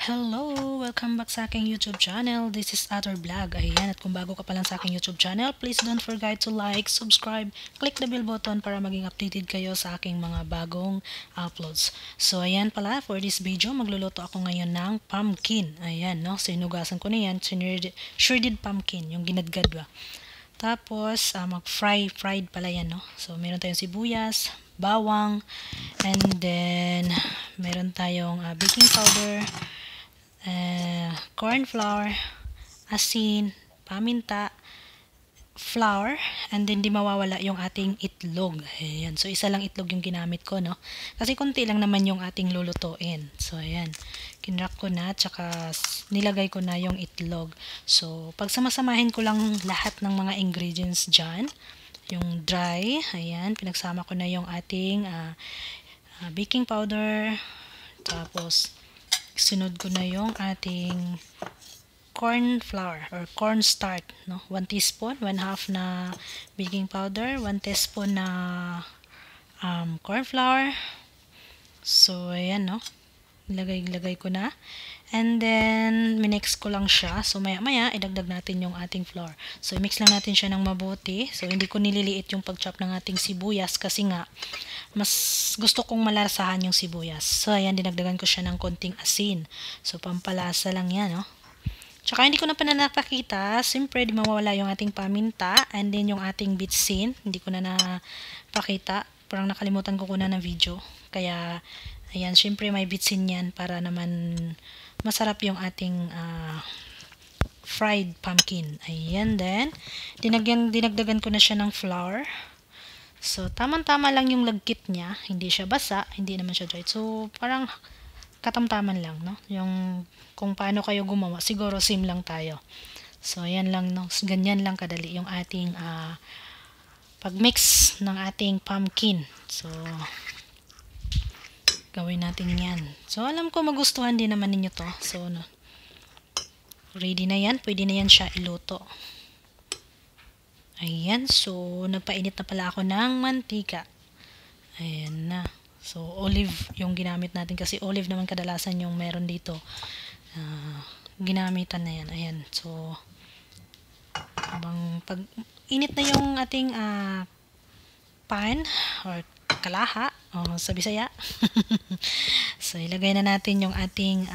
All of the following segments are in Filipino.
Hello! Welcome back sa aking YouTube channel. This is Ator Vlog. Ayan, at kung bago ka pa lang sa aking YouTube channel, please don't forget to like, subscribe, click the bell button para maging updated kayo sa aking mga bagong uploads. So, ayan pala, for this video, magluluto ako ngayon ng pumpkin. Ayan, no? So, inugasan ko na yan. Shredded pumpkin, yung ginadgad ba? Tapos, fried pala yan, no? So, meron tayong sibuyas, bawang, and then, meron tayong baking powder, corn flour, asin, paminta, flour, and then di mawawala yung ating itlog. Ayan. So, isa lang itlog yung ginamit ko, no? Kasi konti lang naman yung ating lulutuin. So, ayan. Kinrak ko na, tsaka nilagay ko na yung itlog. So, pag samasamahin ko lang lahat ng mga ingredients dyan, yung dry, ayan, pinagsama ko na yung ating baking powder, tapos, sunod ko na yung ating corn flour or corn starch, no? 1 teaspoon, 1/2 na baking powder, 1 teaspoon na corn flour. So, ayan, no? Ilagay ko na. And then, minix ko lang siya. So, maya-maya, idagdag natin yung ating flour. So, i-mix lang natin siya ng mabuti. So, hindi ko nililiit yung pag-chop ng ating sibuyas kasi nga, mas gusto kong malasahan yung sibuyas. So, ayan, dinagdagan ko siya ng konting asin. So, pampalasa lang yan, no? Tsaka, hindi ko na pa napakita. Siyempre, di mawawala yung ating paminta. And then, yung ating bitsin. Hindi ko na napakita. Parang nakalimutan ko na ng video. Kaya, ayan, siyempre, may bitsin yan para naman masarap yung ating fried pumpkin. Ayan, then, dinagdagan ko na siya ng flour. So, tamang-tama lang yung lagkit niya. Hindi siya basa, hindi naman siya dry. So, parang katamtaman lang, no? Yung kung paano kayo gumawa, siguro same lang tayo. So, ayan lang, no? Ganyan lang kadali yung ating pag-mix ng ating pumpkin. So, gawin natin yan. So, alam ko magustuhan din naman ninyo to. So, ready na yan. Pwede na yan siya iluto. Ayan. So, nagpainit na pala ako ng mantika. Ayan na. So, olive yung ginamit natin. Kasi olive naman kadalasan yung meron dito. Ginamitan na yan. Ayan. So, habang pag init na yung ating pan or kalaha sa Bisaya. So, ilagay na natin yung ating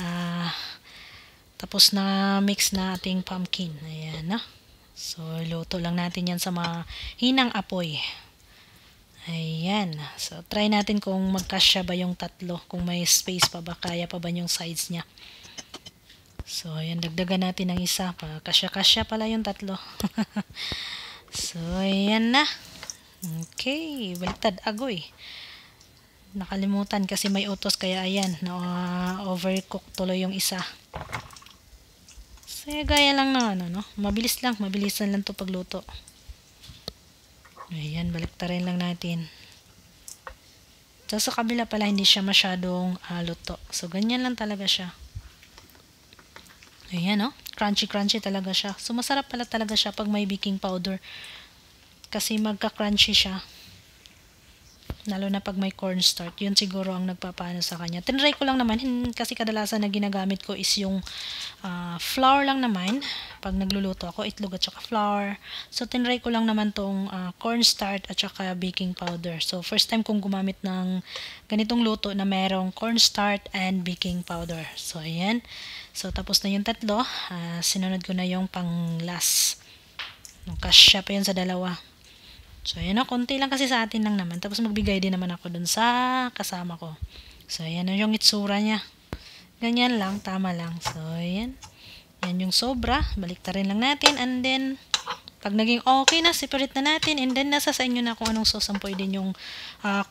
tapos na mix na ating pumpkin. Ayan, no? So, luto lang natin yan sa hinang apoy. Ayan. So, try natin kung magkasya ba yung tatlo. Kung may space pa ba, kaya pa ba yung sides niya. So, ayan. Dagdagan natin ng isa pa. Kasya-kasya pala yung tatlo. So, ayan na. Okay. Baliktad agoy. Nakalimutan kasi may utos kaya ayan. Overcook tuloy yung isa. So, gaya lang na no? Mabilis lang. Mabilisan lang to pagluto. Ayan, baliktarin lang natin. So, sa kabila pala, hindi siya masyadong luto. So, ganyan lang talaga siya. Ayan, no? Crunchy-crunchy talaga siya. So, masarap pala talaga siya pag may baking powder. Kasi magka-crunchy siya. Lalo na pag may cornstarch. Yun siguro ang nagpapaano sa kanya. Tinry ko lang naman. Kasi kadalasan na ginagamit ko is yung flour lang naman. Pag nagluluto ako, itlog at saka flour. So, tinry ko lang naman tong cornstarch at saka baking powder. So, first time kong gumamit ng ganitong luto na merong cornstarch and baking powder. So, ayan. So, tapos na yung tatlo. Sinunod ko na yung pang last. Kasya pa yun sa dalawa. So, ayan o. Konti lang kasi sa atin lang naman. Tapos, magbigay din naman ako dun sa kasama ko. So, ayan yung itsura niya. Ganyan lang. Tama lang. So, ayan. Yan yung sobra. Baliktarin lang natin. And then, pag naging okay na, separate na natin. And then, nasa sa inyo na kung anong sauce ang pwede nyong,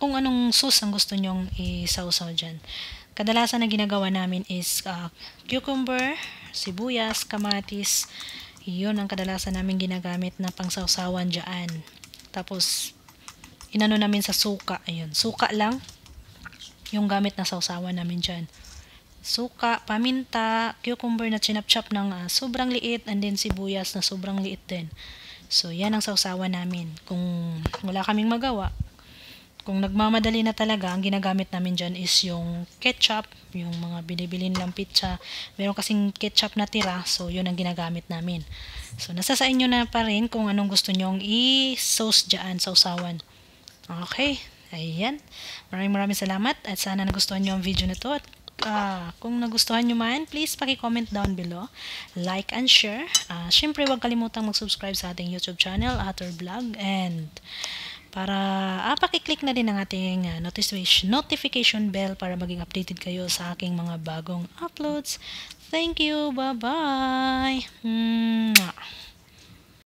kung anong sauce ang gusto nyong isawsaw dyan. Kadalasan na ginagawa namin is cucumber, sibuyas, kamatis. Yun ang kadalasan namin ginagamit na pangsawsawan dyan. Tapos, inano namin sa suka. Ayun, suka lang yung gamit na sawsawan namin dyan. Suka, paminta, cucumber na chinap-chop ng sobrang liit, and then sibuyas na sobrang liit din. So, yan ang sawsawan namin. Kung wala kaming magawa, Kung nagmamadali na talaga, ang ginagamit namin dyan is yung ketchup, yung mga binibili nilang pizza. Meron kasing ketchup na tira, so yun ang ginagamit namin. So, nasa sa inyo na pa rin kung anong gusto nyong i-sauce dyan sa usawan. Okay, ayan. Maraming salamat at sana nagustuhan nyo ang video na to. At kung nagustuhan nyo man, please paki-comment down below, like and share. Syempre, huwag kalimutang mag-subscribe sa ating YouTube channel, Ator Vlog, and para paki-click na din ang ating notification bell para maging updated kayo sa aking mga bagong uploads. Thank you. Bye-bye.